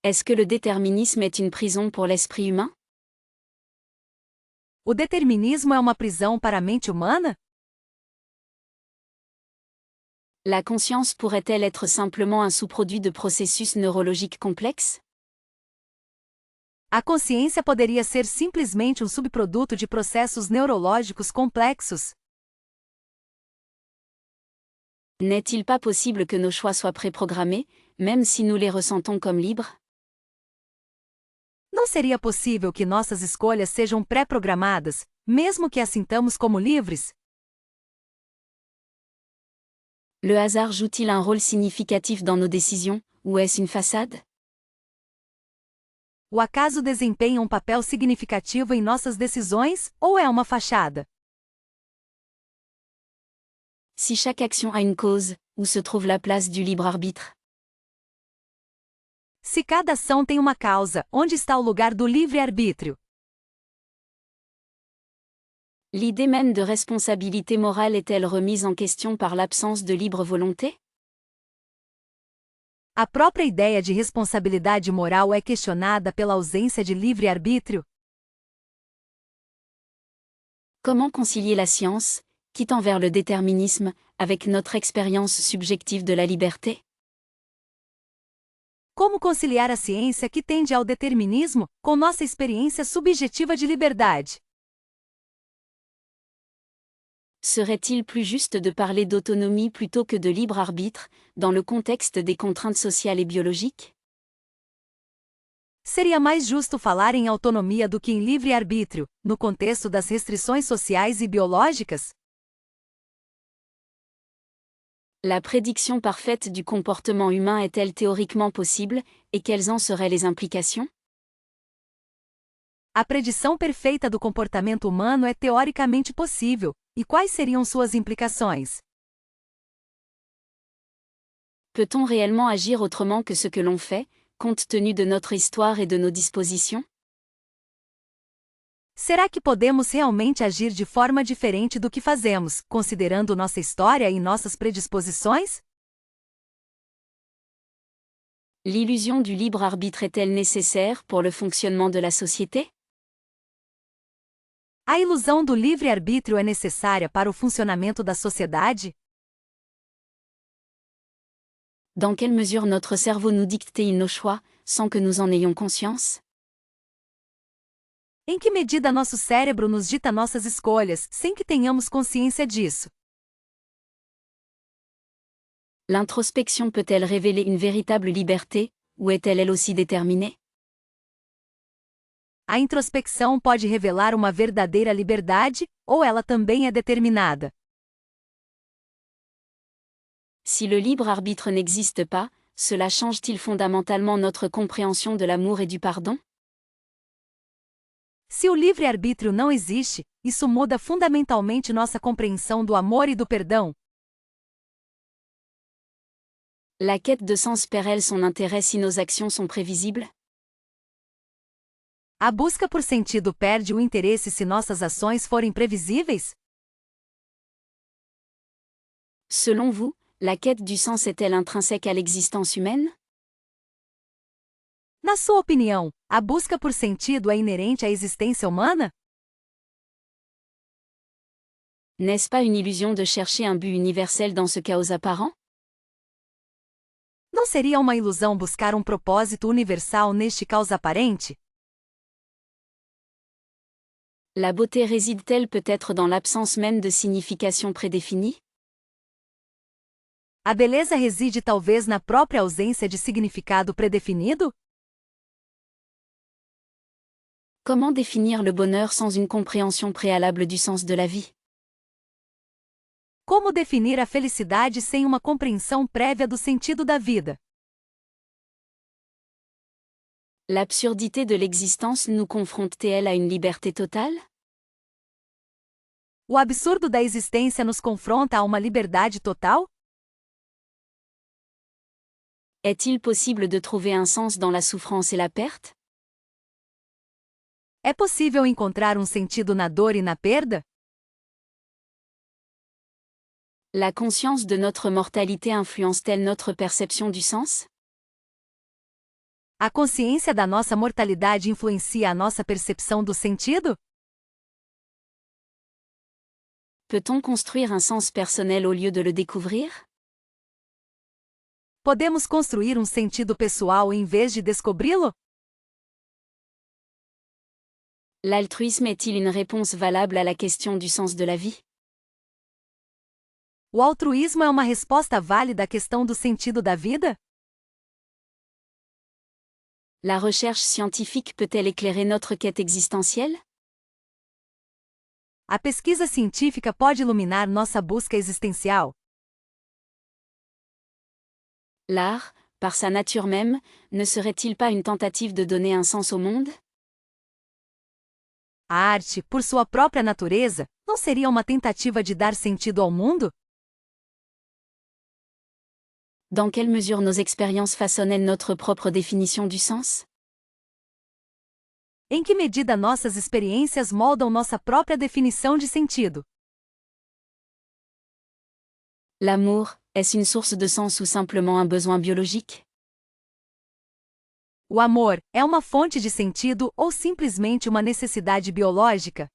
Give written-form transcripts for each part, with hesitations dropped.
Est-ce que le déterminisme est une prison pour l'esprit humain? O determinismo é uma prisão para a mente humana? La conscience pourrait-elle être simplement un sous-produit de processus neurologiques complexes? A consciência poderia ser simplesmente um subproduto de processos neurológicos complexos. N'est-il pas possible que nos choix soient préprogrammés, même si nous les ressentons comme libres? Não seria possível que nossas escolhas sejam pré-programadas, mesmo que as sintamos como livres? Le hasard joue-t-il un rôle significatif dans nos décisions, ou est-ce une façade? O acaso desempenha um papel significativo em nossas decisões, ou é uma fachada? Si chaque action a une cause, où se trouve la place du libre-arbitre? Se cada ação tem uma causa, onde está o lugar do livre-arbítrio? L'idée même de responsabilité morale est-elle remise en question par l'absence de libre volonté? A própria ideia de responsabilidade moral é questionada pela ausência de livre-arbítrio? Comment concilier la science, qui tend vers le déterminisme, avec notre expérience subjective de la liberté? Como conciliar a ciência que tende ao determinismo, com nossa experiência subjetiva de liberdade? Serait-il plus juste de parler d'autonomie plutôt que de libre arbitre, dans le contexte des contraintes sociales et biologiques? Seria mais justo falar em autonomia do que em livre-arbítrio, no contexto das restrições sociais e biológicas? La prédiction parfaite du comportement humain est-elle théoriquement possible, et quelles en seraient les implications? A predição perfeita do comportamento humano é teoricamente possível, e quais seriam suas implicações? Peut-on réellement agir autrement que ce que l'on fait, compte tenu de notre histoire et de nos dispositions? Será que podemos realmente agir de forma diferente do que fazemos, considerando nossa história e nossas predisposições? L'illusion du libre arbitre est-elle nécessaire pour le fonctionnement de la société? A ilusão do livre-arbítrio é necessária para o funcionamento da sociedade? Dans quelle mesure notre cerveau nous dicte-t-il nos choix, sans que nous en ayons conscience? Em que medida nosso cérebro nos dita nossas escolhas, sem que tenhamos consciência disso? L'introspection peut-elle révéler une véritable liberté, ou est-elle elle aussi déterminée? A introspecção pode revelar uma verdadeira liberdade, ou ela também é determinada? Si le libre arbitre n'existe pas, cela change-t-il fondamentalement notre compréhension de l'amour et du pardon? Se o livre-arbítrio não existe, isso muda fundamentalmente nossa compreensão do amor e do perdão? La quête de sens perd-elle son intérêt si nos actions sont prévisibles? A busca por sentido perde o interesse se nossas ações forem previsíveis? Selon vous, la quête du sens est-elle intrinsèque à l'existence humaine? Na sua opinião, a busca por sentido é inerente à existência humana? N'est-ce pas une illusion de chercher un but universel dans ce chaos apparent? Não seria uma ilusão buscar um propósito universal neste caos aparente? La beauté réside-t-elle peut-être dans l'absence même de signification prédéfinie? A beleza reside talvez na própria ausência de significado predefinido? Comment définir le bonheur sans une compréhension préalable du sens de la vie? Como definir a felicidade sem uma compreensão prévia do sentido da vida? L'absurdité de l'existence nous confronte-t-elle à une liberté totale? O absurdo da existência nos confronta a uma liberdade total? Est-il possible de trouver un sens dans la souffrance et la perte? É possível encontrar um sentido na dor e na perda? La conscience de notre mortalité influence-t-elle notre perception du sens? A consciência da nossa mortalidade influencia a nossa percepção do sentido? Peut-on construire un sens personnel au lieu de le découvrir? Podemos construir um sentido pessoal em vez de descobri-lo? L'altruisme est-il une réponse valable à la question du sens de la vie? O altruísmo é uma resposta válida à questão do sentido da vida? La recherche scientifique peut-elle éclairer notre quête existentielle? A pesquisa científica pode iluminar nossa busca existencial. L'art, par sa nature même, ne serait-il pas une tentative de donner un sens au monde? A arte, por sua própria natureza, não seria uma tentativa de dar sentido ao mundo? Dans quelle mesure nos expériences façonnent notre propre définition du sens? Em que medida nossas experiências moldam nossa própria definição de sentido? L'amour, est-ce une source de sens ou simplement un besoin biologique? O amor é uma fonte de sentido ou simplesmente uma necessidade biológica?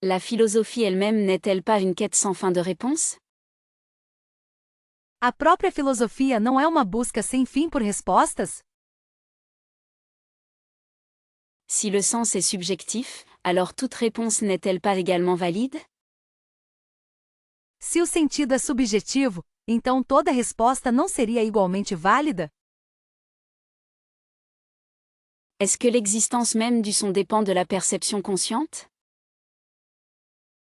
La philosophie elle-même n'est-elle pas une quête sans fin de réponse? A própria filosofia não é uma busca sem fim por respostas? Si le sens est subjectif, alors toute réponse n'est-elle pas également valide? Se o sentido é subjetivo, então toda resposta não seria igualmente válida? Est-ce que l'existence même du son dépend de la perception consciente?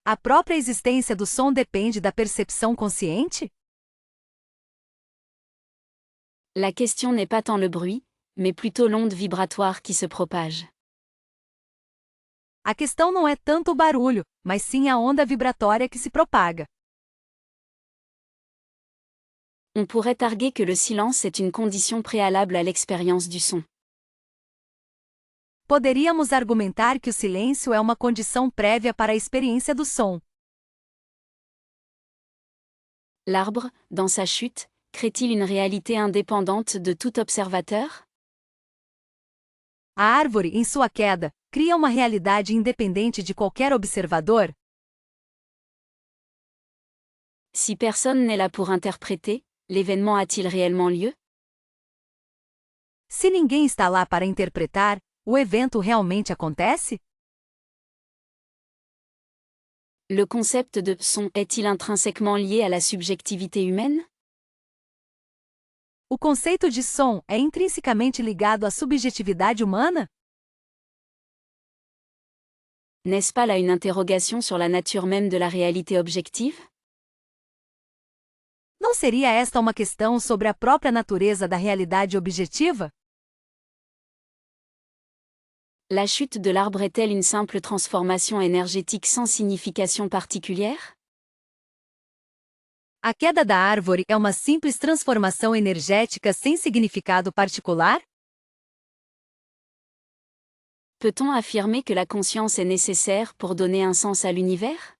A própria existência do som depende da percepção consciente? La question n'est pas tant le bruit, mais plutôt l'onde vibratoire qui se propage. A questão não é tanto o barulho, mas sim a onda vibratória que se propaga. On pourrait arguer que le silence est une condition préalable à l'expérience du son. Poderíamos argumentar que o silêncio é uma condição prévia para a experiência do som. L'arbre, dans sa chute, crée-t-il une réalité indépendante de tout observateur? A árvore, em sua queda, cria uma realidade independente de qualquer observador? Si personne n'est là pour interpréter, l'événement a-t-il réellement lieu? Se ninguém está lá para interpretar, o evento realmente acontece? Le concept de son est-il intrinsèquement lié à la subjectivité humaine? O conceito de som é intrinsecamente ligado à subjetividade humana? N'est-ce pas là une interrogation sur la nature même de la réalité objective? Não seria esta uma questão sobre a própria natureza da realidade objetiva? La chute de l'arbre est-elle une simple transformation énergétique sans signification particulière? A queda da árvore é uma simples transformação energética sem significado particular? Peut-on affirmer que la conscience est nécessaire pour donner un sens à l'univers?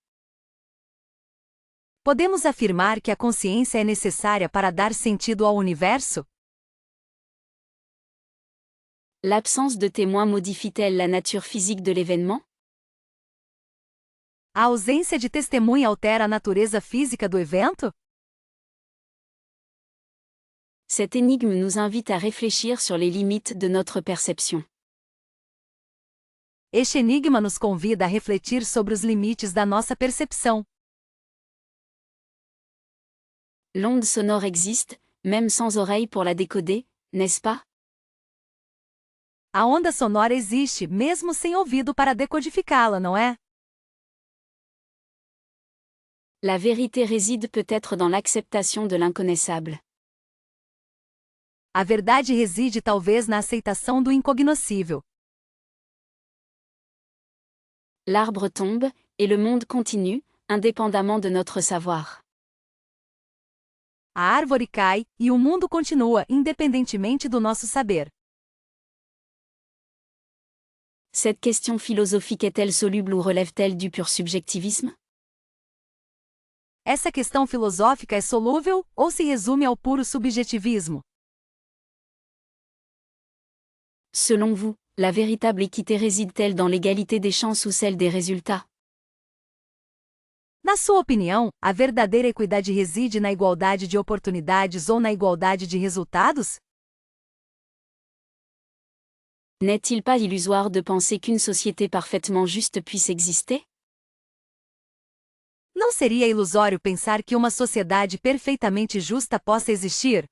Podemos afirmar que a consciência é necessária para dar sentido ao universo? L'absence de témoin modifie-t-elle la nature physique de l'événement? A ausência de testemunha altera a natureza física do evento? Cette énigme nous invite à réfléchir sur les limites de notre perception. Este enigma nos convida a refletir sobre os limites da nossa percepção. L'onde sonore existe, même sans oreille pour la décoder, n'est-ce pas? A onda sonora existe, mesmo sem ouvido para decodificá-la, não é? La vérité réside peut-être dans l'acceptation de l'inconnaissable. A verdade reside talvez na aceitação do incognoscível. L'arbre tombe, et le monde continue, indépendamment de notre savoir. A árvore cai, e o mundo continua, independentemente do nosso saber. Cette question philosophique est-elle soluble ou relève-t-elle du pur subjectivisme? Essa questão filosófica é solúvel ou se resume ao puro subjetivismo? Selon vous, la véritable équité réside-t-elle dans l'égalité des chances ou celle des résultats? Na sua opinião, a verdadeira equidade reside na igualdade de oportunidades ou na igualdade de resultados? N'est-il pas illusoire de penser qu'une société parfaitement juste puisse exister? Não seria ilusório pensar que uma sociedade perfeitamente justa possa existir?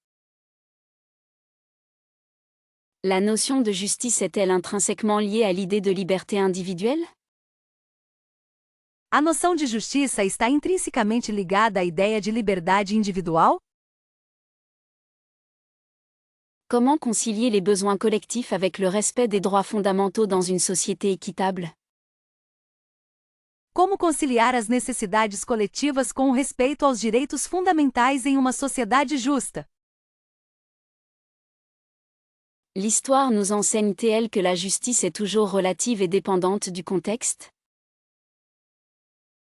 La notion de justice est-elle intrinsèquement liée à l'idée de liberté individuelle? A noção de justiça está intrinsecamente ligada à ideia de liberdade individual? Comment concilier les besoins collectifs avec le respect des droits fondamentaux dans une société équitable? Como conciliar as necessidades coletivas com o respeito aos direitos fundamentais em uma sociedade justa? L'histoire nous enseigne-t-elle que la justice est toujours relative et dépendante du contexte?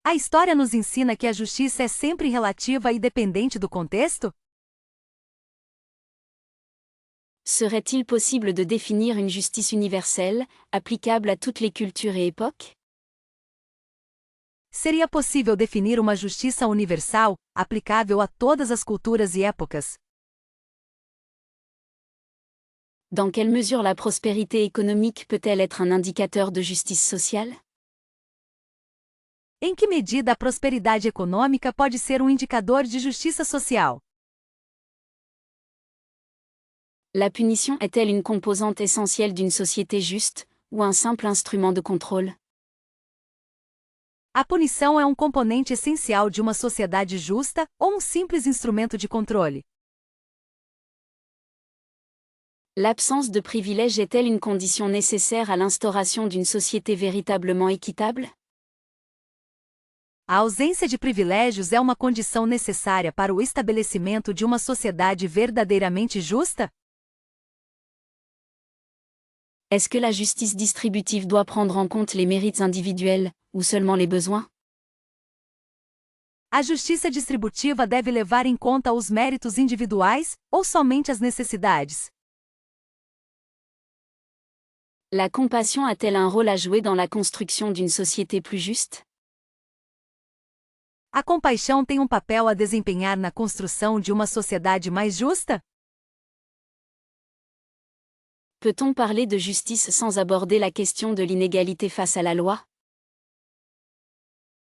A história nos ensina que a justiça é sempre relativa e dependente do contexto? Serait-il possible de définir une justice universelle, applicable à toutes les cultures et époques? Seria possível definir uma justiça universal, aplicável a todas as culturas e épocas? Dans quelle mesure la prospérité économique peut-elle être un indicateur de justice sociale? Em que medida a prosperidade econômica pode ser um indicador de justiça social? La punition est-elle une composante essentielle d'une société juste, ou un simple instrument de contrôle? A punição é um componente essencial de uma sociedade justa ou um simples instrumento de controle? L'absence de privilèges est-elle une condition nécessaire à l'instauration d'une société véritablement équitable? A ausência de privilégios é uma condição necessária para o estabelecimento de uma sociedade verdadeiramente justa? Est-ce que la justice distributive doit prendre en compte les mérites individuels, ou seulement les besoins? A justiça distributiva deve levar em conta os méritos individuais, ou somente as necessidades? La compassion a-t-elle un rôle à jouer dans la construction d'une société plus juste? A compaixão tem um papel a desempenhar na construção de uma sociedade mais justa? Peut-on parler de justice sans aborder la question de l'inégalité face à la loi?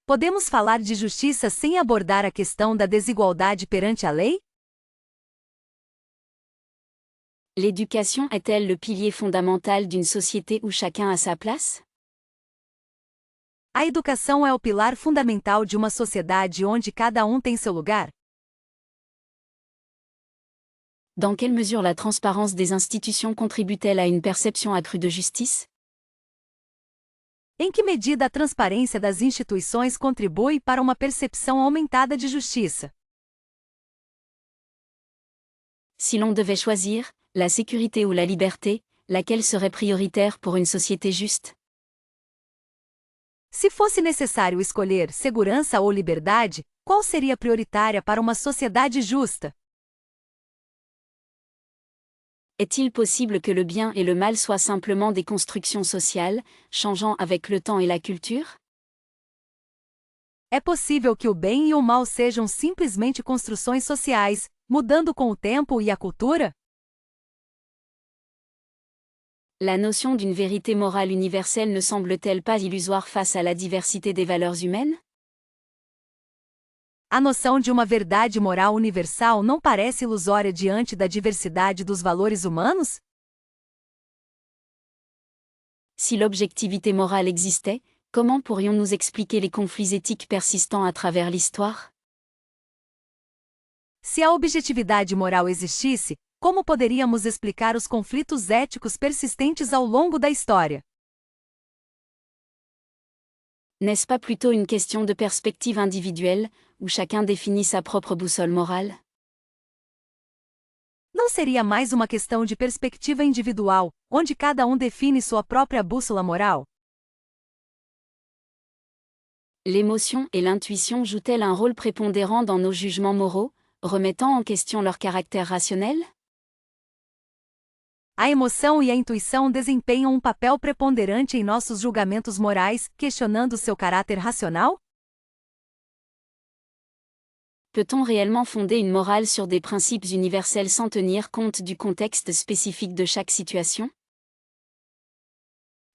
Podemos falar de justiça sem abordar a questão da desigualdade perante a lei? L'éducation est-elle le pilier fondamental d'une société où chacun a sa place? A educação é o pilar fundamental de uma sociedade onde cada um tem seu lugar? Dans quelle mesure la transparence des institutions contribue-t-elle à une perception accrue de justice? Em que medida a transparência das instituições contribui para uma percepção aumentada de justiça? Si l'on devait choisir, la sécurité ou la liberté, laquelle serait prioritaire pour une société juste? Se fosse necessário escolher segurança ou liberdade, qual seria prioritária para uma sociedade justa? Est-il possible que le bien et le mal soient simplement des constructions sociales, changeant avec le temps et la culture? É possível que o bem e o mal sejam simplesmente construções sociais, mudando com o tempo e a cultura? La notion d'une vérité morale universelle ne semble-t-elle pas illusoire face à la diversité des valeurs humaines? A noção de uma verdade moral universal não parece ilusória diante da diversidade dos valores humanos? Si l'objectivité morale existait, comment pourrions-nous expliquer les conflits éthiques persistants à travers l'histoire? Se a objetividade moral existisse, como poderíamos explicar os conflitos éticos persistentes ao longo da história? N'est-ce pas plutôt une question de perspective individuelle, où chacun définit sa propre boussole morale? Não seria mais uma questão de perspectiva individual, onde cada um define sua própria bússola moral? L'émotion et l'intuition jouent-elles un rôle prépondérant dans nos jugements moraux, remettant en question leur caractère rationnel? A emoção e a intuição desempenham um papel preponderante em nossos julgamentos morais, questionando seu caráter racional? Peut-on réellement fonder une morale sur des principes universels sans tenir compte du contexte spécifique de chaque situation?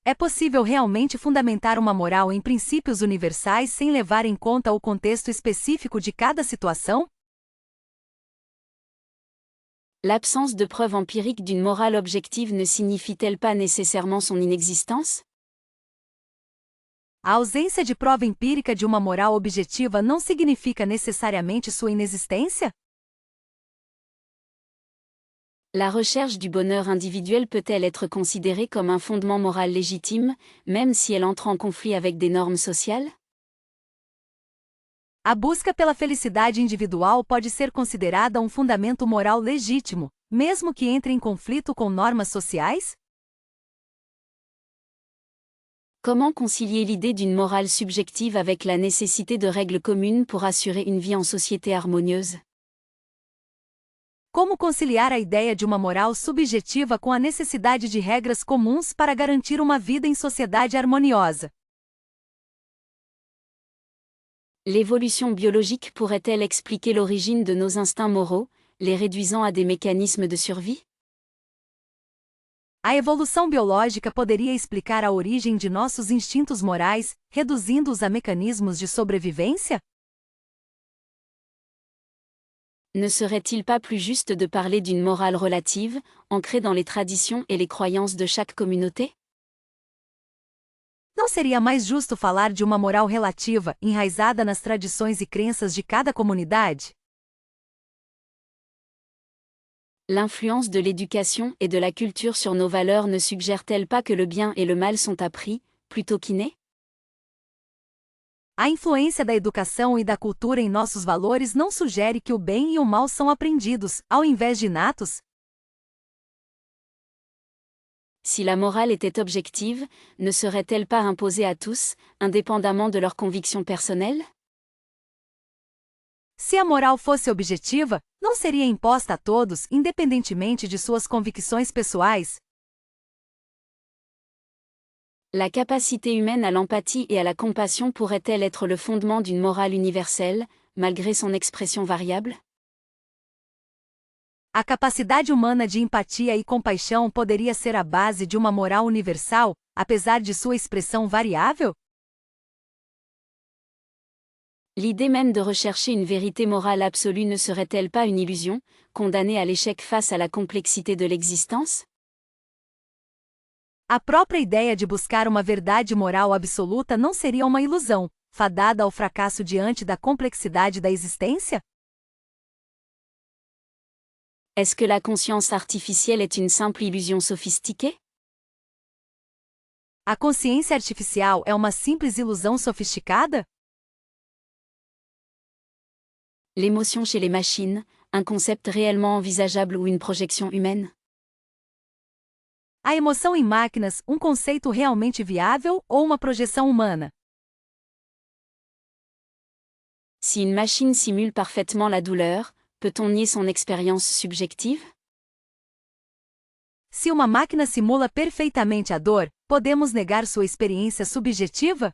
É possível realmente fundamentar uma moral em princípios universais sem levar em conta o contexto específico de cada situação? L'absence de preuve empirique d'une morale objective ne signifie-t-elle pas nécessairement son inexistence? A ausência de prova empírica de uma moral objetiva não significa necessariamente sua inexistência? La recherche du bonheur individuel peut-elle être considérée comme un fondement moral légitime, même si elle entre en conflit avec des normes sociales? A busca pela felicidade individual pode ser considerada um fundamento moral legítimo, mesmo que entre em conflito com normas sociais? Comment concilier l'idée d'une morale subjective avec la nécessité de règles communes pour assurer une vie en société harmonieuse? Como conciliar a ideia de uma moral subjetiva com a necessidade de regras comuns para garantir uma vida em sociedade harmoniosa? L'évolution biologique pourrait-elle expliquer l'origine de nos instincts moraux, les réduisant à des mécanismes de survie? A evolução biológica poderia explicar a origem de nossos instintos morais, reduzindo-os a mecanismos de sobrevivência? Ne serait-il pas plus juste de parler d'une morale relative, ancrée dans les traditions et les croyances de chaque communauté? Não seria mais justo falar de uma moral relativa, enraizada nas tradições e crenças de cada comunidade? L'influence de l'éducation et de la culture sur nos valeurs ne suggère-t-elle pas que le bien et le mal sont appris, plutôt qu'innés? A influência da educação e da cultura em nossos valores não sugere que o bem e o mal são aprendidos, ao invés de inatos? Si la morale était objective, ne serait-elle pas imposée à tous, indépendamment de leurs convictions personnelles? Se a moral fosse objetiva, não seria imposta a todos, independentemente de suas convicções pessoais? La capacité humaine à l'empathie et à la compassion pourrait-elle être le fondement d'une morale universelle, malgré son expression variable? A capacidade humana de empatia e compaixão poderia ser a base de uma moral universal, apesar de sua expressão variável? L'idée même de rechercher une vérité morale absolue ne serait-elle pas une illusion, condamnée à l'échec face à la complexité de l'existence? A própria ideia de buscar uma verdade moral absoluta não seria uma ilusão, fadada ao fracasso diante da complexidade da existência? Est-ce que la conscience artificielle est une simple illusion sophistiquée? A consciência artificial é uma simples ilusão sofisticada? L'émotion chez les machines, un concept réellement envisageable ou une projection humaine? A emoção em máquinas, um conceito realmente viável ou uma projeção humana? Si une machine simule parfaitement la douleur, peut-on nier son expérience subjective? Se uma máquina simula perfeitamente a dor, podemos negar sua experiência subjetiva?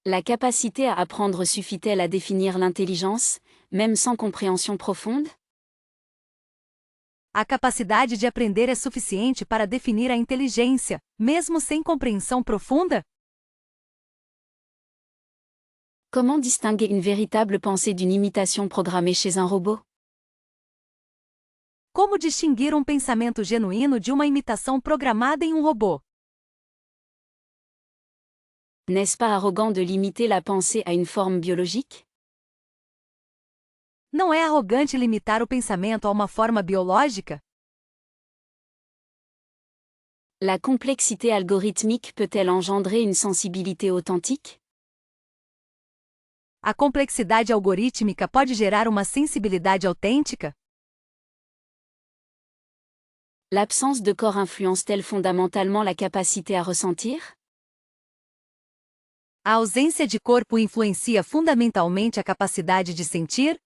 La capacité à apprendre suffit-elle à définir l'intelligence, même sans compréhension profonde? A capacidade de aprender é suficiente para definir a inteligência, mesmo sem compreensão profunda? Comment distinguer une véritable pensée d'une imitation programmée chez un robot? Como distinguir um pensamento genuíno de uma imitação programada em um robô? N'est-ce pas arrogant de limiter la pensée à une forme biologique? Não é arrogante limitar o pensamento a uma forma biológica? La complexité algorithmique peut-elle engendrer une sensibilité authentique? A complexidade algorítmica pode gerar uma sensibilidade autêntica? L'absence de corps influence-t-elle fondamentalement la capacité à ressentir? A ausência de corpo influencia fundamentalmente a capacidade de sentir?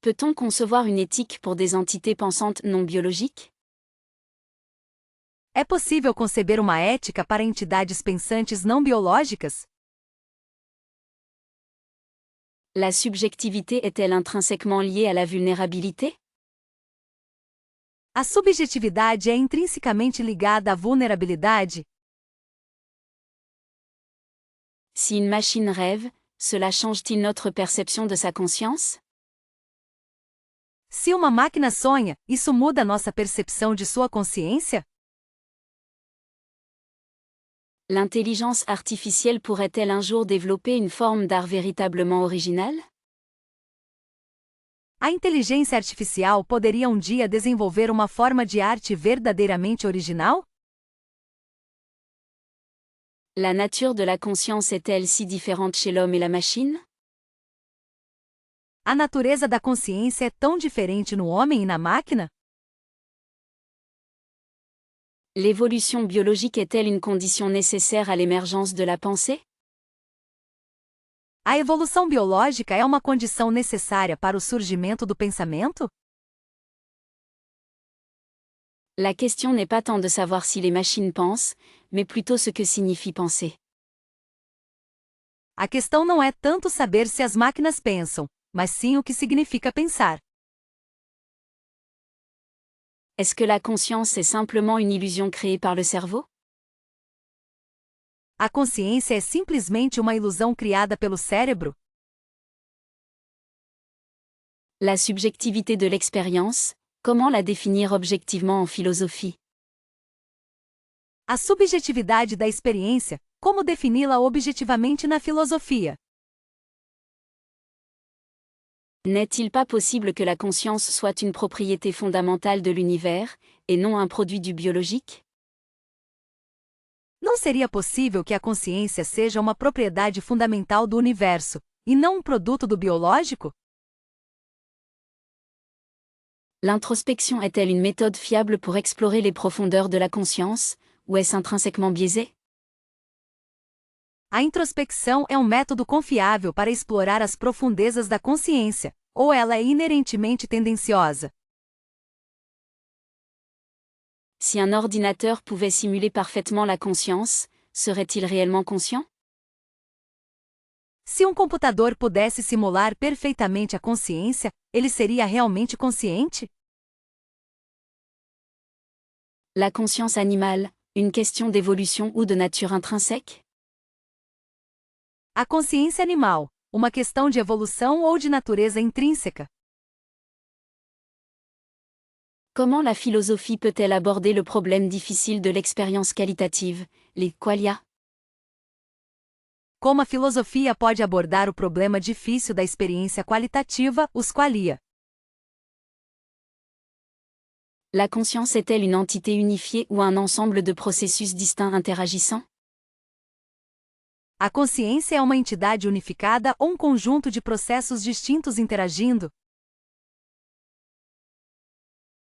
Peut-on concevoir une éthique pour des entités pensantes non biologiques? É possível conceber uma ética para entidades pensantes não biológicas? La subjectivité est-elle intrinsèquement liée à la vulnérabilité? A subjetividade é intrinsecamente ligada à vulnerabilidade? Si une machine rêve, cela change-t-il notre perception de sa conscience? Se uma máquina sonha, isso muda nossa percepção de sua consciência? L'intelligence artificielle pourrait-elle un jour développer une forme d'art véritablement original? A inteligência artificial poderia um dia desenvolver uma forma de arte verdadeiramente original? La nature de la conscience est-elle si différente chez l'homme et la machine? A natureza da consciência é tão diferente no homem e na máquina? L'évolution biologique est-elle une condition nécessaire à l'émergence de la pensée? A evolução biológica é uma condição necessária para o surgimento do pensamento? La question n'est pas tant de savoir si les machines pensent, mais plutôt ce que signifie penser. A questão não é tanto saber se as máquinas pensam, mas sim o que significa pensar. Est-ce que la conscience est simplement une illusion créée par le cerveau? A consciência é simplesmente uma ilusão criada pelo cérebro? La subjectivité de l'expérience, comment la définir objectivement en philosophie? A subjetividade da experiência, como defini-la objetivamente na filosofia? N'est-il pas possible que la conscience soit une propriété fondamentale de l'univers, et non un produit du biologique? Não seria possível que a consciência seja uma propriedade fundamental do universo, e não um produto do biológico? L'introspection est-elle une méthode fiable pour explorer les profondeurs de la conscience, ou est-ce intrinsèquement biaisé? A introspecção é um método confiável para explorar as profundezas da consciência, ou ela é inerentemente tendenciosa? Si un ordinateur pouvait simuler parfaitement la conscience, serait-il réellement conscient? Se um computador pudesse simular perfeitamente a consciência, ele seria realmente consciente? La conscience animale, une question d'évolution ou de nature intrinsèque? A consciência animal, uma questão de evolução ou de natureza intrínseca? Comment la philosophie peut-elle aborder le problème difficile de l'expérience qualitative, les qualia? Como a filosofia pode abordar o problema difícil da experiência qualitativa, os qualia? La conscience est-elle une entité unifiée ou un ensemble de processus distincts interagissant? A consciência é uma entidade unificada ou um conjunto de processos distintos interagindo?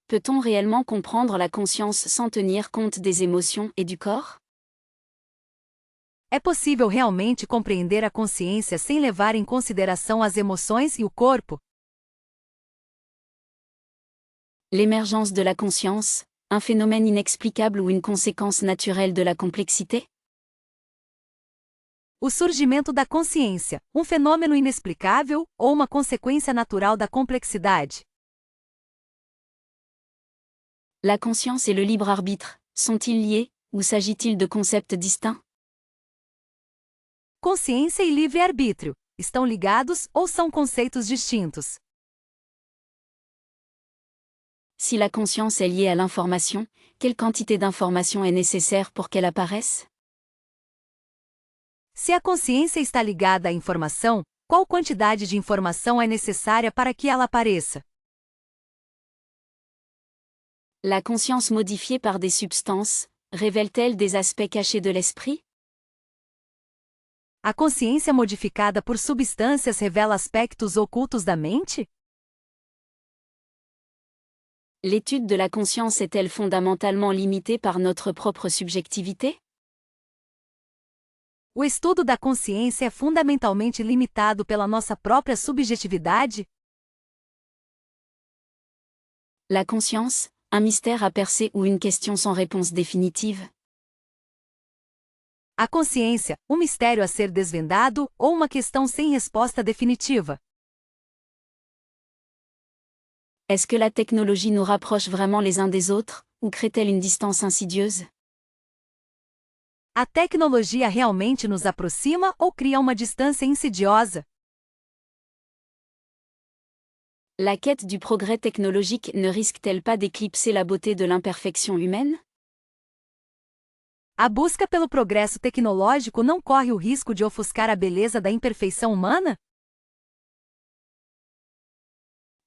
Peut-on réellement comprendre la conscience sans tenir compte des émotions et du corps? É possível realmente compreender a consciência sem levar em consideração as emoções e o corpo? L'émergence de la conscience, un phénomène inexplicable ou une conséquence naturelle de la complexité? O surgimento da consciência, um fenômeno inexplicável ou uma consequência natural da complexidade? La conscience et le libre arbitre, sont-ils liés, ou s'agit-il de concepts distincts? Consciência e livre-arbítrio, estão ligados ou são conceitos distintos? Si la conscience est liée à l'information, quelle quantité d'information est nécessaire pour qu'elle apparaisse? Se a consciência está ligada à informação, qual quantidade de informação é necessária para que ela apareça? La conscience modifiée par des substances, révèle-t-elle des aspects cachés de l'esprit? A consciência modificada por substâncias revela aspectos ocultos da mente? L'étude de la conscience est-elle fondamentalement limitée par notre propre subjectivité? O estudo da consciência é fundamentalmente limitado pela nossa própria subjetividade? La conscience, un mystère à percer ou une question sans réponse définitive? A consciência, um mistério a ser desvendado ou uma questão sem resposta definitiva? Est-ce que la technologie nous rapproche vraiment les uns des autres, ou crée-t-elle une distance insidieuse? A tecnologia realmente nos aproxima ou cria uma distância insidiosa? La quête du progrès technologique ne risque-t-elle pas d'éclipser la beauté de l'imperfection humaine? A busca pelo progresso tecnológico não corre o risco de ofuscar a beleza da imperfeição humana?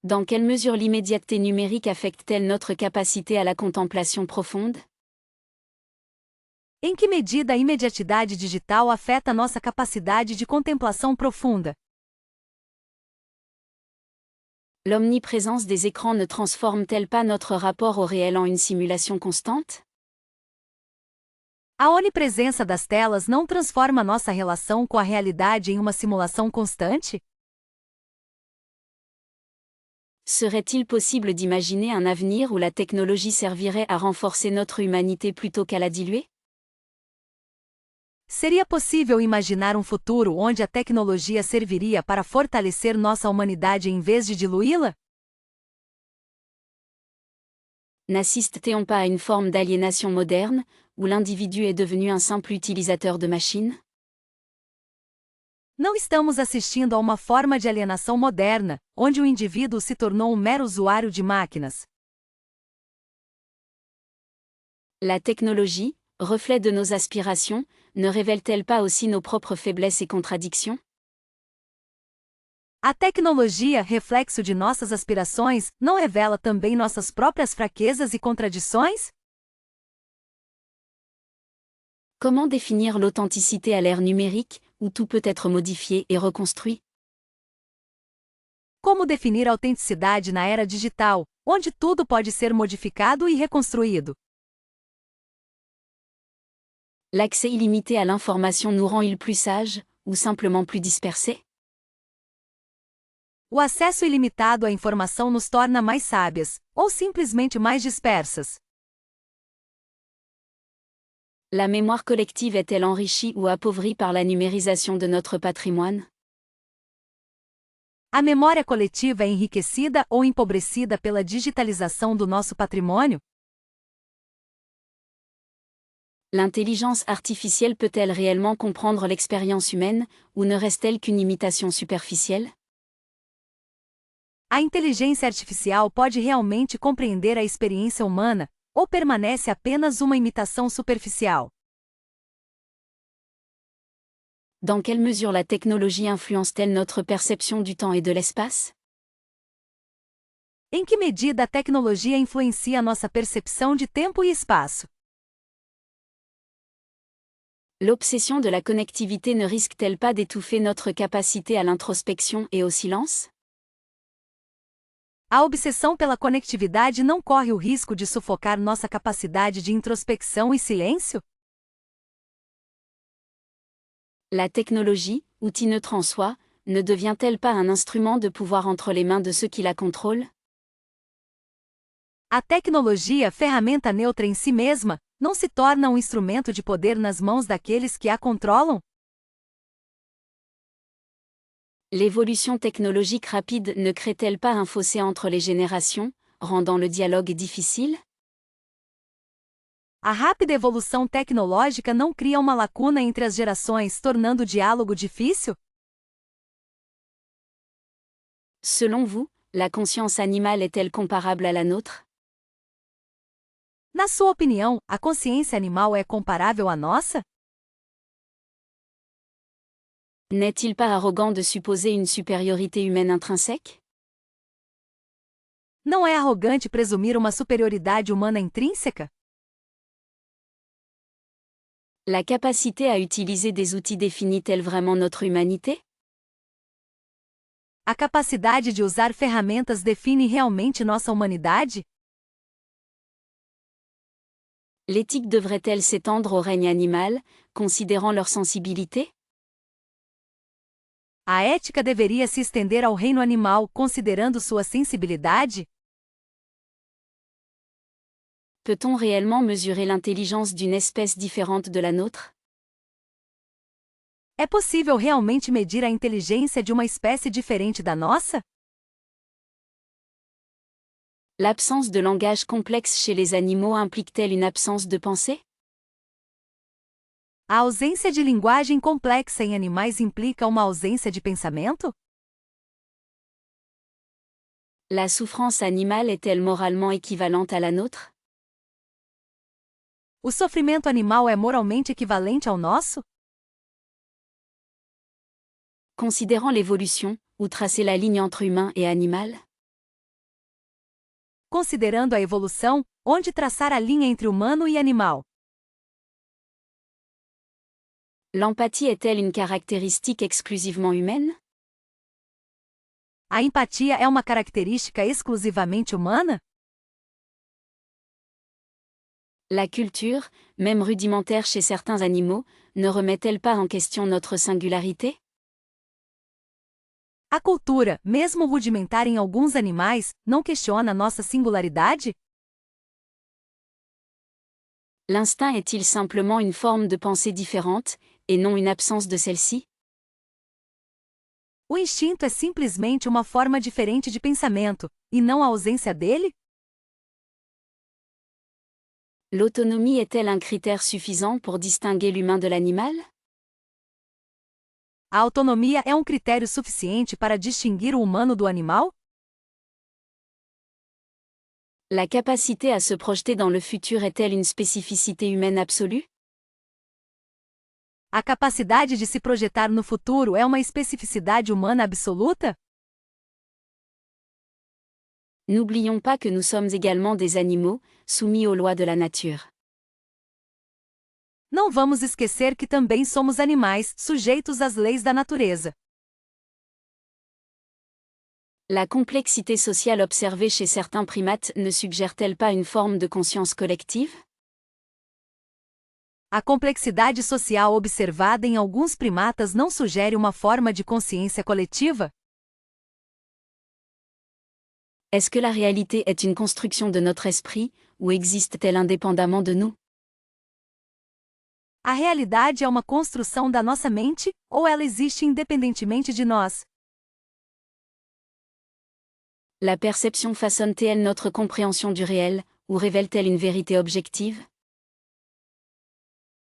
Dans quelle mesure l'immédiateté numérique affecte-t-elle notre capacité à la contemplation profonde? Em que medida a imediatidade digital afeta nossa capacidade de contemplação profunda? L'omniprésence des écrans ne transforme-t-elle pas notre rapport au réel en une simulation constante? A onipresença das telas não transforma nossa relação com a realidade em uma simulação constante? Serait-il possible d'imaginer un avenir où la technologie servirait à renforcer notre humanité plutôt qu'à la diluer? Seria possível imaginar um futuro onde a tecnologia serviria para fortalecer nossa humanidade em vez de diluí-la? N'assiste-t-on pas à une forme d'aliénation moderne, où l'individu est devenu un simple utilisateur de machines? Não estamos assistindo a uma forma de alienação moderna, onde o indivíduo se tornou um mero usuário de máquinas. La technologie, reflet de nos aspirations, ne révèle-t-elle pas aussi nos propres faiblesses et contradictions? A tecnologia, reflexo de nossas aspirações, não revela também nossas próprias fraquezas e contradições? Comment définir l'authenticité à l'ère numérique, où tout peut être modifié et reconstruit? Como definir a autenticidade na era digital, onde tudo pode ser modificado e reconstruído? L'accès illimité à l'information nous rend-il plus sages, ou simplement plus dispersés? O acesso ilimitado à informação nos torna mais sábias, ou simplesmente mais dispersas? La mémoire collective est-elle enrichie ou appauvrie par la numérisation de notre patrimoine? A memória coletiva é enriquecida ou empobrecida pela digitalização do nosso patrimônio? L'intelligence artificielle peut-elle réellement comprendre l'expérience humaine, ou ne reste-t-elle qu'une imitation superficielle? A inteligência artificial pode realmente compreender a experiência humana, ou permanece apenas uma imitação superficial? Dans quelle mesure la technologie influence-t-elle notre perception du temps et de l'espace? Em que medida a tecnologia influencia nossa percepção de tempo e espaço? L'obsession de la connectivité ne risque-t-elle pas d'étouffer notre capacité à l'introspection et au silence? A obsessão pela conectividade não corre o risco de sufocar nossa capacidade de introspecção e silêncio? La technologie, outil neutre en soi, ne devient-elle pas un instrument de pouvoir entre les mains de ceux qui la contrôlent? A tecnologia, ferramenta neutra em si mesma, não se torna um instrumento de poder nas mãos daqueles que a controlam? L'évolution technologique rapide ne crée-t-elle pas un fossé entre les générations, rendant le dialogue difficile? A rápida evolução tecnológica não cria uma lacuna entre as gerações, tornando o diálogo difícil? Selon vous, la conscience animale est-elle comparable à la nôtre? Na sua opinião, a consciência animal é comparável à nossa? N'est-il pas arrogant de supposer une supériorité humaine intrinsèque? Não é arrogante presumir uma superioridade humana intrínseca? La capacité à utiliser des outils définit-elle vraiment notre humanité? A capacidade de usar ferramentas define realmente nossa humanidade? L'éthique devrait-elle s'étendre au règne animal, considérant leur sensibilité? A ética deveria se estender ao reino animal, considerando sua sensibilidade? Peut-on réellement mesurer l'intelligence d'une espèce différente de la nôtre? É possível realmente medir a inteligência de uma espécie diferente da nossa? L'absence de langage complexe chez les animaux implique-t-elle une absence de pensée? A ausência de linguagem complexa em animais implica uma ausência de pensamento? La souffrance animale est-elle moralement équivalente à la nôtre? O sofrimento animal é moralmente equivalente ao nosso? Considérant l'évolution, ou tracer la ligne entre humain et animal? Considerando a evolução, onde traçar a linha entre humano e animal? L'empathie est-elle une caractéristique exclusivement humaine? A empatia é uma característica exclusivamente humana? La culture, même rudimentaire chez certains animaux, ne remet-elle pas en question notre singularité? A cultura, mesmo rudimentar em alguns animais, não questiona nossa singularidade? L'instinct est-il simplement une forme de pensée différente, et non une absence de celle-ci? O instinto é simplesmente uma forma diferente de pensamento, e não a ausência dele? L'autonomie est-elle un critère suffisant pour distinguer l'humain de l'animal? A autonomia é um critério suficiente para distinguir o humano do animal? La capacité à se projeter dans le futur est-elle une spécificité humaine absolue? A capacidade de se projetar no futuro é uma especificidade humana absoluta? N'oublions pas que nous sommes également des animaux, soumis aux lois de la nature. Não vamos esquecer que também somos animais, sujeitos às leis da natureza. La complexité sociale observée chez certains primates ne suggère-t-elle pas une forme de conscience collective? A complexidade social observada em alguns primatas não sugere uma forma de consciência coletiva? Est-ce que la réalité est une construction de notre esprit, ou existe-t-elle indépendamment de nous? A realidade é uma construção da nossa mente, ou ela existe independentemente de nós? La perception façonne-t-elle notre compréhension du réel, ou révèle-t-elle une vérité objective?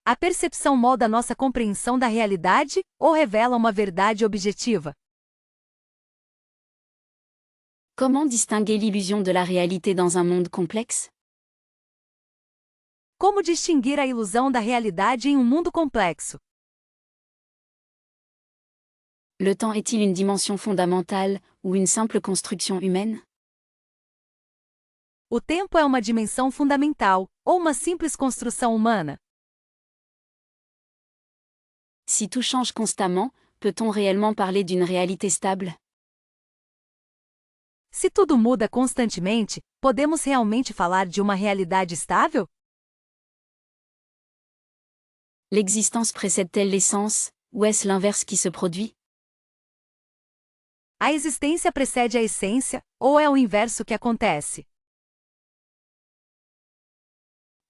A percepção molda nossa compreensão da realidade, ou revela uma verdade objetiva? Comment distinguer l'illusion de la réalité dans un monde complexe? Como distinguir a ilusão da realidade em um mundo complexo? Le temps est-il une dimension fondamentale, ou une simple construction humaine? O tempo é uma dimensão fundamental, ou uma simples construção humana? Si tout change constamment, peut-on réellement parler d'une réalité stable? Se tudo muda constantemente, podemos realmente falar de uma realidade estável? L'existence précède-t-elle l'essence, ou est-ce l'inverse qui se produit? A existência precede a essência, ou é o inverso que acontece?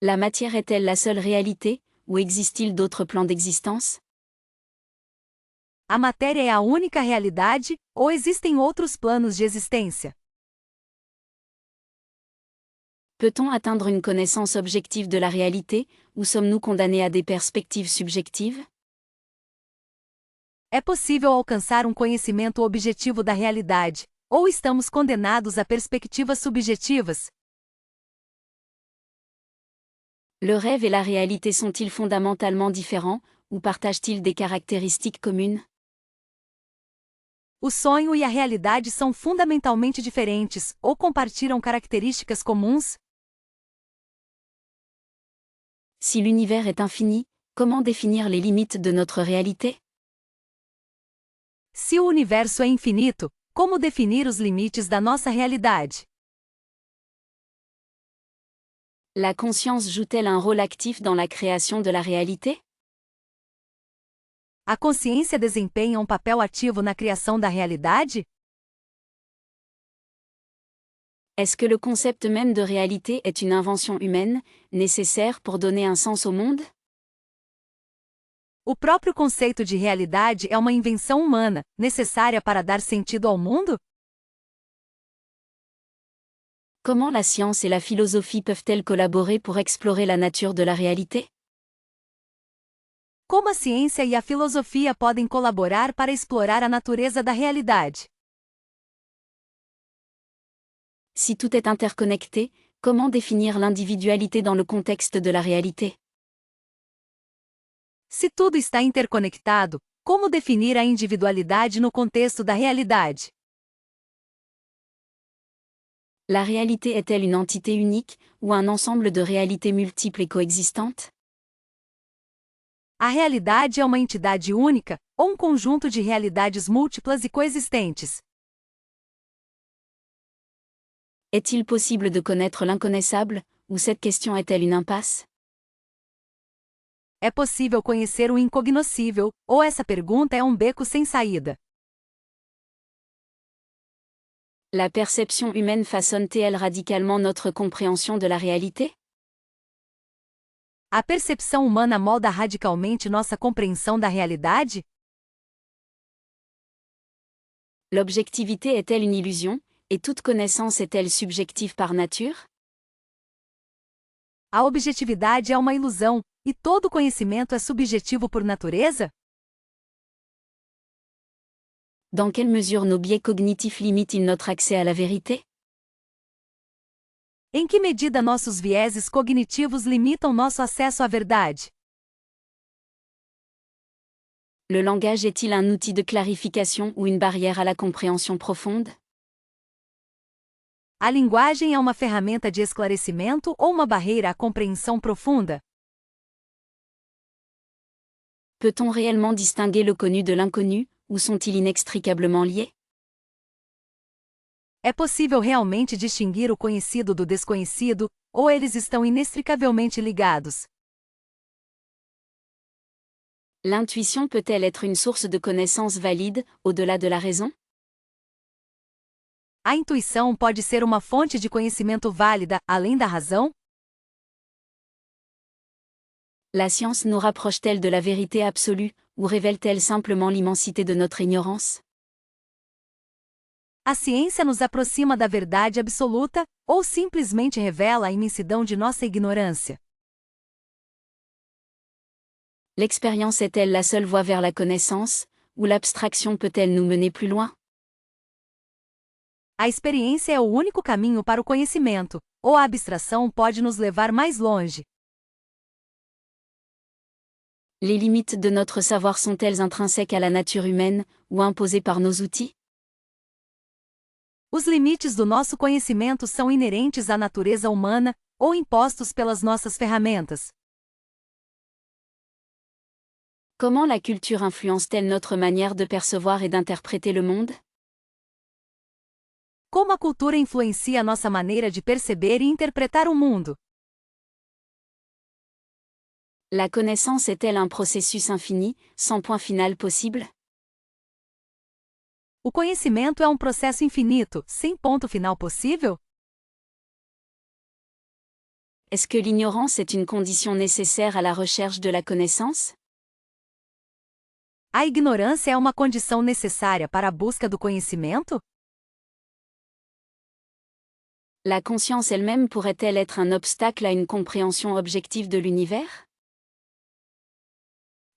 La matière est-elle la seule réalité, ou existe-t-il d'autres plans d'existence? A matéria é a única realidade, ou existem outros planos de existência? Peut-on atteindre une connaissance objective de la réalité, ou sommes-nous condamnés à des perspectives subjectives? É possível alcançar um conhecimento objetivo da realidade, ou estamos condenados a perspectivas subjetivas? Le rêve et la réalité sont-ils fondamentalement différents, ou partagent-ils des caractéristiques communes? O sonho e a realidade são fundamentalmente diferentes, ou compartilham características comuns? Si l'univers est infini, comment définir les limites de notre réalité? Se o universo é infinito, como definir os limites da nossa realidade? La conscience joue-t-elle un rôle actif dans la création de la réalité? A consciência desempenha um papel ativo na criação da realidade? Est-ce que le concept même de réalité est une invention humaine, nécessaire pour donner un sens au monde? O próprio conceito de realidade é uma invenção humana, necessária para dar sentido ao mundo? Comment la science et la philosophie peuvent-elles collaborer pour explorer la nature de la réalité? Como a ciência e a filosofia podem colaborar para explorar a natureza da realidade? Si tout est interconnecté, comment définir l'individualité dans le contexte de la réalité? Se tudo está interconectado, como definir a individualidade no contexto da realidade? La réalité est-elle une entité unique, ou un ensemble de réalités multiples et coexistantes? A realidade é uma entidade única, ou um conjunto de realidades múltiplas e coexistentes? Est-il possible de connaître l'inconnaissable, ou cette question est-elle une impasse? É possível conhecer o incognoscível, ou essa pergunta é um beco sem saída? La perception humaine façonne-t-elle radicalement notre compréhension de la réalité? A percepção humana molda radicalmente nossa compreensão da realidade? L'objectivité est-elle une illusion, et toute connaissance est-elle subjective par nature? A objetividade é uma ilusão, e todo conhecimento é subjetivo por natureza? Dans quelle mesure nos biais cognitifs limitent-ils notre accès à la vérité? Em que medida nossos vieses cognitivos limitam nosso acesso à verdade? Le langage est-il un outil de clarification ou une barrière à la compréhension profonde? A linguagem é uma ferramenta de esclarecimento ou uma barreira à compreensão profunda? Peut-on réellement distinguer le connu de l'inconnu, ou sont-ils inextricablement liés? É possível realmente distinguir o conhecido do desconhecido, ou eles estão inextricavelmente ligados? L'intuition peut-elle être une source de connaissance valide, au-delà de la raison? A intuição pode ser uma fonte de conhecimento válida, além da razão? La science nous rapproche-t-elle de la vérité absolue, ou révèle-t-elle simplement l'immensité de notre ignorance? A ciência nos aproxima da verdade absoluta, ou simplesmente revela a imensidão de nossa ignorância? L'expérience est-elle la seule voie vers la connaissance, ou l'abstraction peut-elle nous mener plus loin? A experiência é o único caminho para o conhecimento, ou a abstração pode nos levar mais longe? Les limites de notre savoir sont-elles intrinsèques à la nature humaine, ou imposées par nos outils? Os limites do nosso conhecimento são inerentes à natureza humana, ou impostos pelas nossas ferramentas? Comment la culture influence-t-elle notre manière de percevoir et d'interpréter le monde? Como a cultura influencia nossa maneira de perceber e interpretar o mundo? La connaissance est-elle un processus infini, sans point final possible? O conhecimento é um processo infinito, sem ponto final possível? Est-ce que l'ignorance est une condition nécessaire à la recherche de la connaissance? A ignorância é uma condição necessária para a busca do conhecimento? La conscience elle-même pourrait-elle être un obstacle à une compréhension objective de l'univers?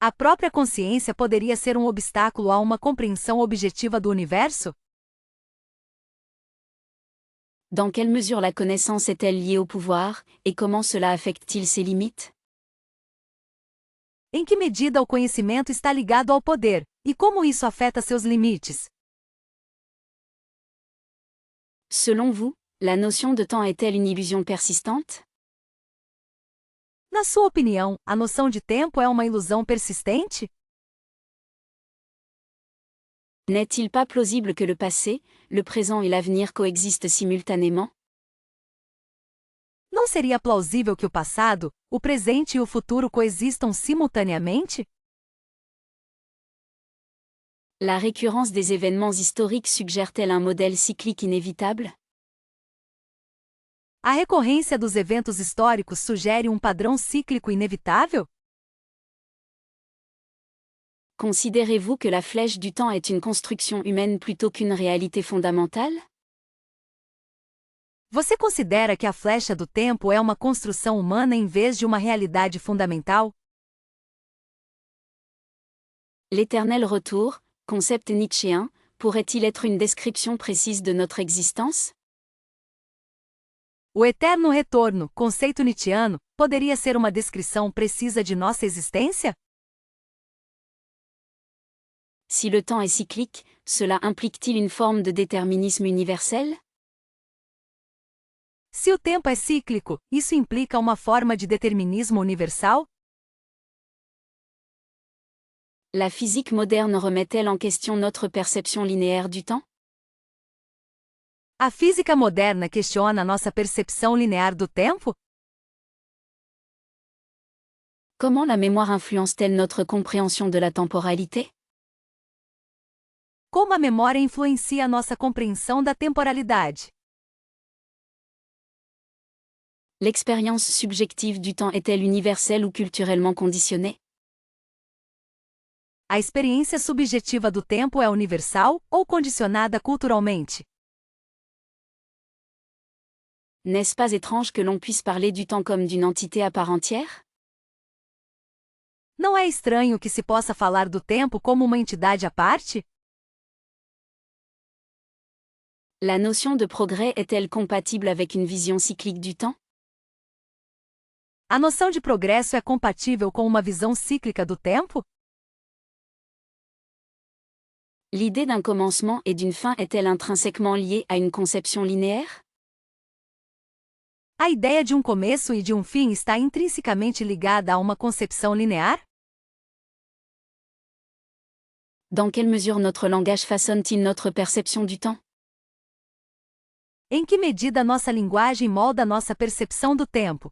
A própria consciência poderia ser um obstáculo a uma compreensão objetiva do universo? Dans quelle mesure la connaissance est-elle liée au pouvoir, et comment cela affecte-t-il ses limites? Em que medida o conhecimento está ligado ao poder, e como isso afeta seus limites? Selon vous, la notion de temps est-elle une illusion persistante? Na sua opinião, a noção de tempo é uma ilusão persistente? N'est-il pas plausible que le passé, le présent et l'avenir coexistent simultanément? Não seria plausível que o passado, o presente e o futuro coexistam simultaneamente? La récurrence des événements historiques suggère-t-elle un modèle cyclique inévitable? A recorrência dos eventos históricos sugere um padrão cíclico inevitável? Considérez-vous que la flèche du temps est une construction humaine plutôt qu'une réalité fondamentale? Você considera que a flecha do tempo é uma construção humana em vez de uma realidade fundamental? L'éternel retour, concept nietzschéen, pourrait-il être une description précise de notre existence? O eterno retorno, conceito nietzschiano, poderia ser uma descrição precisa de nossa existência? Si le temps est cyclique, cela implique-t-il une forme de déterminisme universel? Se o tempo é cíclico, isso implica uma forma de determinismo universal? La physique moderne remet-elle en question notre perception linéaire du temps? A física moderna questiona nossa percepção linear do tempo? Comment la mémoire influence-t-elle notre compréhension de la temporalité? Como a memória influencia nossa compreensão da temporalidade? L'expérience subjective du temps est-elle universelle ou culturellement conditionnée? A experiência subjetiva do tempo é universal ou condicionada culturalmente? N'est-ce pas étrange que l'on puisse parler du temps comme d'une entité à part entière? Não é estranho que se possa falar do tempo como uma entidade à parte? La notion de progrès est-elle compatible avec une vision cyclique du temps? A noção de progresso é compatível com uma visão cíclica do tempo? L'idée d'un commencement et d'une fin est-elle intrinsèquement liée à une conception linéaire? A ideia de um começo e de um fim está intrinsecamente ligada a uma concepção linear? Dans quelle mesure notre langage façonne-t-il notre perception du temps? Em que medida nossa linguagem molda nossa percepção do tempo?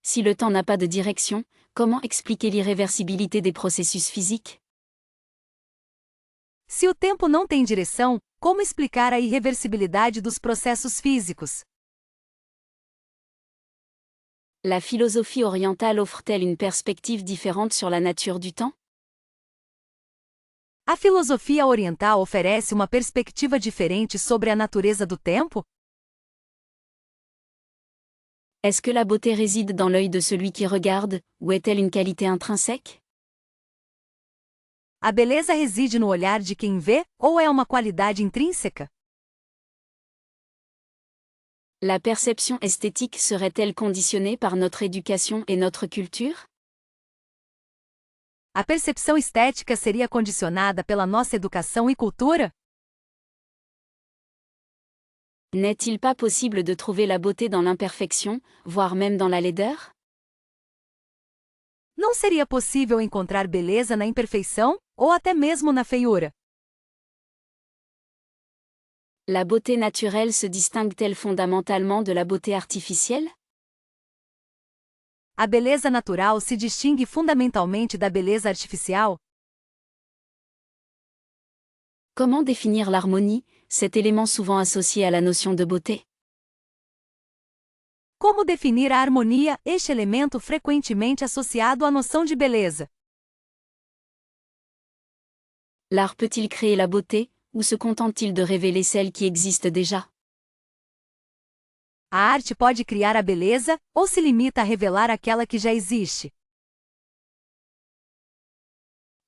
Si le temps n'a pas de direction, comment expliquer l'irréversibilité des processus physiques? Se o tempo não tem direção, como explicar a irreversibilidade dos processos físicos? La philosophie orientale offre-t-elle une perspective différente sur la nature du temps? A filosofia oriental oferece uma perspectiva diferente sobre a natureza do tempo? Est-ce que la beauté réside dans l'œil de celui qui regarde, ou est-elle une qualité intrinsèque? A beleza reside no olhar de quem vê, ou é uma qualidade intrínseca? La perception esthétique serait-elle conditionnée par notre éducation et notre culture? A percepção estética seria condicionada pela nossa educação e cultura? N'est-il pas possible de trouver la beauté dans l'imperfection, voire même dans la laideur? Não seria possível encontrar beleza na imperfeição, ou até mesmo na feiura? La beauté naturelle se distingue-t-elle fondamentalement de la beauté artificielle? A beleza natural se distingue fundamentalmente da beleza artificial? Comment définir l'harmonie, cet élément souvent associé à la notion de beauté? Como definir a harmonia, este elemento frequentemente associado à noção de beleza? L'art peut-il créer la beauté, ou se contente-t-il de révéler celle qui existe déjà? A arte pode criar a beleza, ou se limita a revelar aquela que já existe?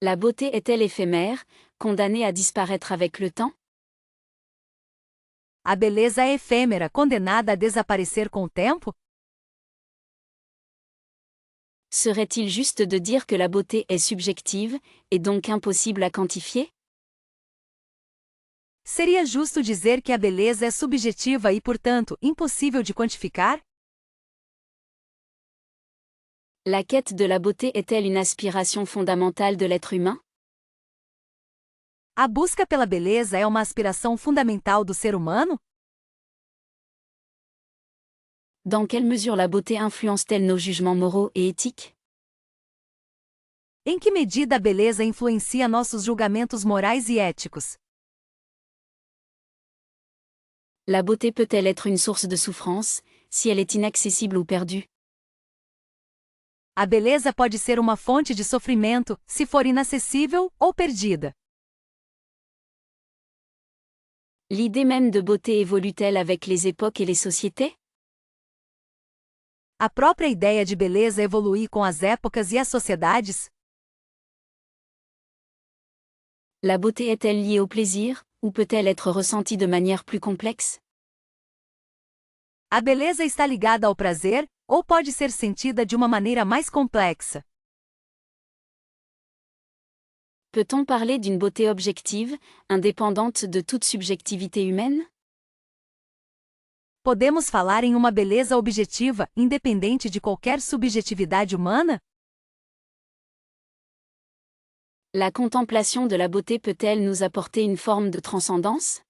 La beauté est-elle éphémère, condamnée à disparaître avec le temps? A beleza é efêmera, condenada a desaparecer com o tempo? Serait-il juste de dire que la beauté est subjective, et donc impossible à quantifier? Seria justo dizer que a beleza é subjetiva e, portanto, impossível de quantificar? La quête de la beauté est-elle une aspiration fondamentale de l'être humain? A busca pela beleza é uma aspiração fundamental do ser humano? Dans quelle mesure la beauté influence-t-elle nos jugements moraux et éthiques? Em que medida a beleza influencia nossos julgamentos morais e éticos? La beauté peut-elle être une source de souffrance, si elle est inaccessible ou perdue? A beleza pode ser uma fonte de sofrimento, se for inacessível ou perdida. L'idée même de beauté évolue-t-elle avec les époques et les sociétés? A própria ideia de beleza evolui com as épocas e as sociedades? La beauté est-elle liée au plaisir, ou peut-elle être ressentie de manière plus complexe? A beleza está ligada ao prazer, ou pode ser sentida de uma maneira mais complexa? Peut-on parler d'une beauté objective, indépendante de toute subjectivité humaine? Podemos falar em uma beleza objetiva, independente de qualquer subjetividade humana? La contemplation de la beauté peut-elle nous apporter une forme de transcendance?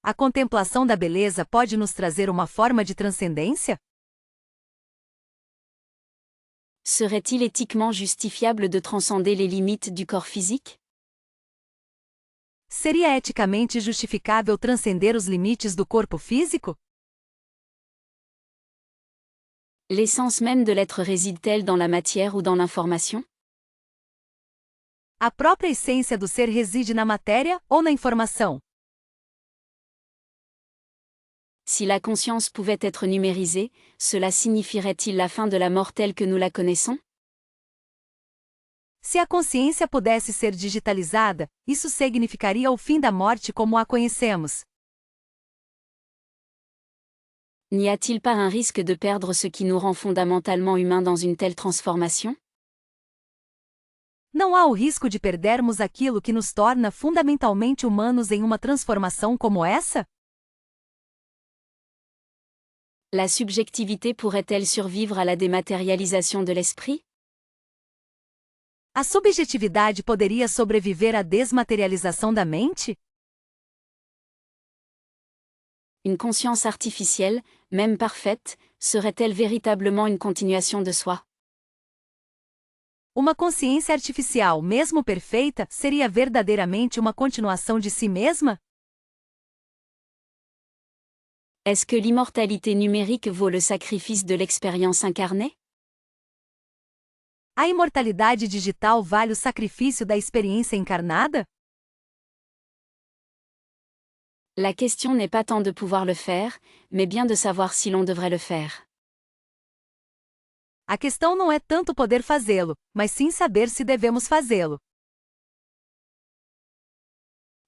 A contemplação da beleza pode nos trazer uma forma de transcendência? Serait-il éthiquement justifiable de transcender les limites du corps physique? Seria eticamente justificável transcender os limites do corpo físico? L'essence même de l'être réside-t-elle dans la matière ou dans l'information? A própria essência do ser reside na matéria ou na informação? Si la conscience pouvait être numérisée, cela signifierait-il la fin de la mort telle que nous la connaissons? Se a consciência pudesse ser digitalizada, isso significaria o fim da morte como a conhecemos. N'y a-t-il pas un risque de perdre ce qui nous rend fondamentalement humains dans une telle transformation? Não há o risco de perdermos aquilo que nos torna fundamentalmente humanos em uma transformação como essa? La subjectivité pourrait-elle survivre à la dématérialisation de l'esprit? A subjetividade poderia sobreviver à desmaterialização da mente? Une conscience artificielle, même parfaite, serait-elle véritablement une continuation de soi? Uma consciência artificial, mesmo perfeita, seria verdadeiramente uma continuação de si mesma? Est-ce que l'immortalité numérique vaut le sacrifice de l'expérience incarnée? A imortalidade digital vale o sacrifício da experiência encarnada? La question n'est pas tant de pouvoir le faire, mais bien de savoir si l'on devrait le faire. A questão não é tanto poder fazê-lo, mas sim saber se devemos fazê-lo.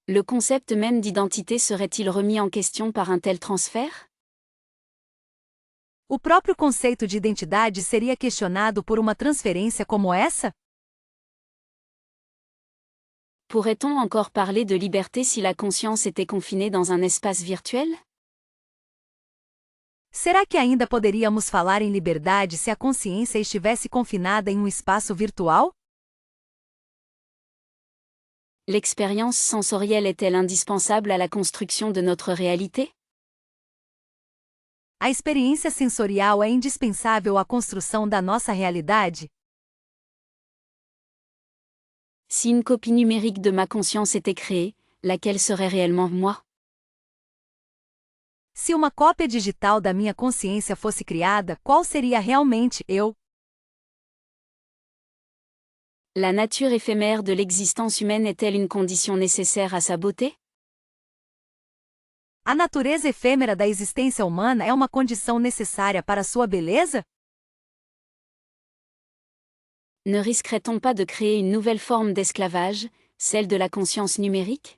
Le concept même d'identité serait-il remis en question par un tel transfert? O próprio conceito de identidade seria questionado por uma transferência como essa? Pourrait-on encore parler de liberté si la conscience était confinée dans un espace virtuel? Será que ainda poderíamos falar em liberdade se a consciência estivesse confinada em um espaço virtual? L'expérience sensorielle est-elle indispensable à la construction de notre réalité? A experiência sensorial é indispensável à construção da nossa realidade? Si une copie numérique de ma conscience était créée, laquelle serait réellement moi? Se uma cópia digital da minha consciência fosse criada, qual seria realmente eu? La nature éphémère de l'existence humaine est-elle une condition nécessaire à sa beauté? A natureza efêmera da existência humana é uma condição necessária para sua beleza? Ne risquerait-on pas de créer une nouvelle forme d'esclavage, celle de la conscience numérique?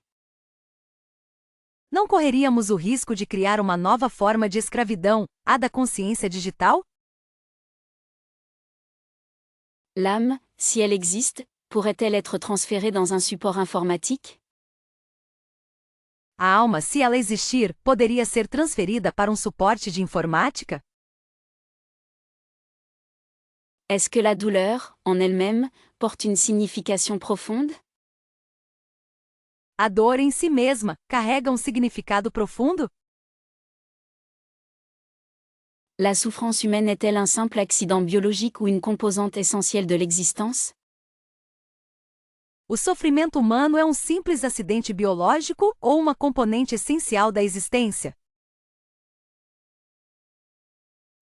Não correríamos o risco de criar uma nova forma de escravidão, a da consciência digital? L'âme, si elle existe, pourrait-elle être transférée dans un support informatique? A alma, se ela existir, poderia ser transferida para um suporte de informática? Est-ce que la douleur, en elle-même, porte une signification profonde? A dor em si mesma carrega um significado profundo? La souffrance humaine est-elle un simple accident biologique ou une composante essentielle de l'existence? O sofrimento humano é um simples acidente biológico ou uma componente essencial da existência?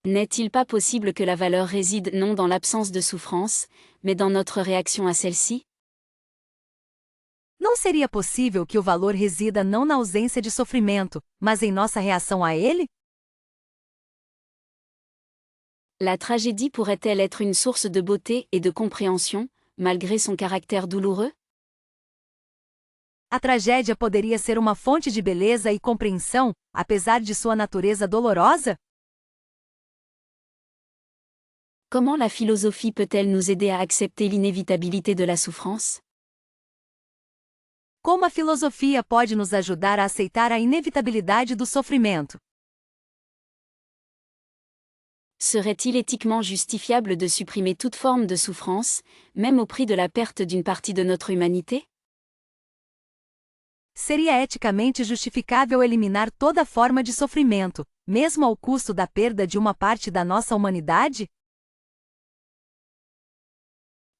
N'est-il pas possible que la valeur réside non dans l'absence de souffrance, mais dans notre réaction à celle-ci? Não seria possível que o valor resida não na ausência de sofrimento, mas em nossa reação a ele? La tragédie pourrait-elle être une source de beauté et de compréhension, malgré son caractère douloureux? A tragédia poderia ser uma fonte de beleza e compreensão, apesar de sua natureza dolorosa? Comment la philosophie peut-elle nous aider à accepter l'inévitabilité de la souffrance? Como a filosofia pode nos ajudar a aceitar a inevitabilidade do sofrimento? Serait-il éthiquement justifiable de supprimer toute forme de souffrance, même au prix de la perte d'une partie de notre humanité? Seria eticamente justificável eliminar toda forma de sofrimento, mesmo ao custo da perda de uma parte da nossa humanidade?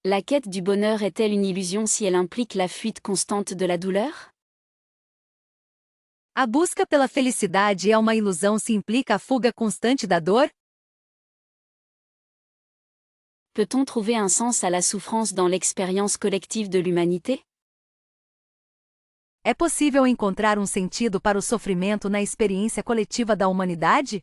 La quête du bonheur est-elle une illusion si elle implique la fuite constante de la douleur? A busca pela felicidade é uma ilusão se implica a fuga constante da dor? Peut-on trouver un sens à la souffrance dans l'expérience collective de l'humanité? É possível encontrar um sentido para o sofrimento na experiência coletiva da humanidade?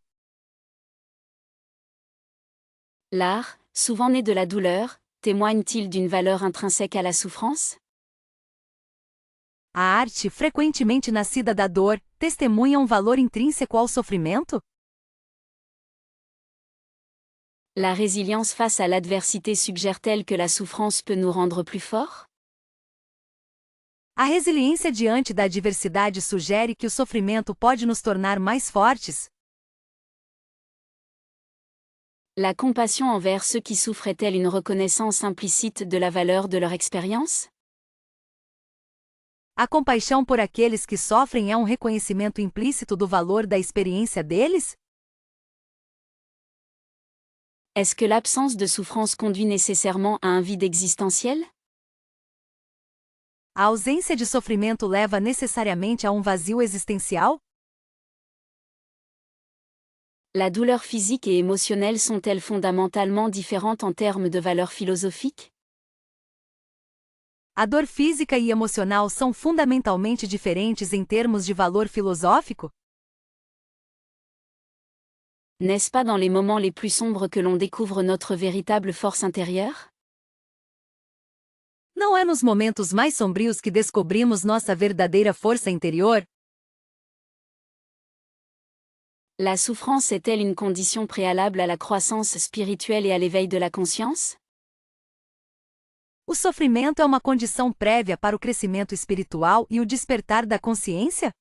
L'art, souvent né de la douleur, témoigne-t-il d'une valeur intrinsèque à la souffrance? A arte, frequentemente nascida da dor, testemunha um valor intrínseco ao sofrimento? La résilience face à l'adversité suggère-t-elle que la souffrance peut nous rendre plus forts? A resiliência diante da adversidade sugere que o sofrimento pode nos tornar mais fortes? La compassion envers ceux qui souffrent est-elle une reconnaissance implicite de la valeur de leur expérience? A compaixão por aqueles que sofrem é um reconhecimento implícito do valor da experiência deles? Est-ce que l'absence de souffrance conduit nécessairement à un vide existentiel? A ausência de sofrimento leva necessariamente a um vazio existencial? La douleur physique et émotionnelle sont-elles fondamentalement différentes en termes de valeur philosophique? A dor física e emocional são fundamentalmente diferentes em termos de valor filosófico? N'est-ce pas dans les moments les plus sombres que l'on découvre notre véritable force intérieure? Não é nos momentos mais sombrios que descobrimos nossa verdadeira força interior? La souffrance est-elle une condition préalable à la croissance spirituelle et à l'éveil de la conscience? O sofrimento é uma condição prévia para o crescimento espiritual e o despertar da consciência?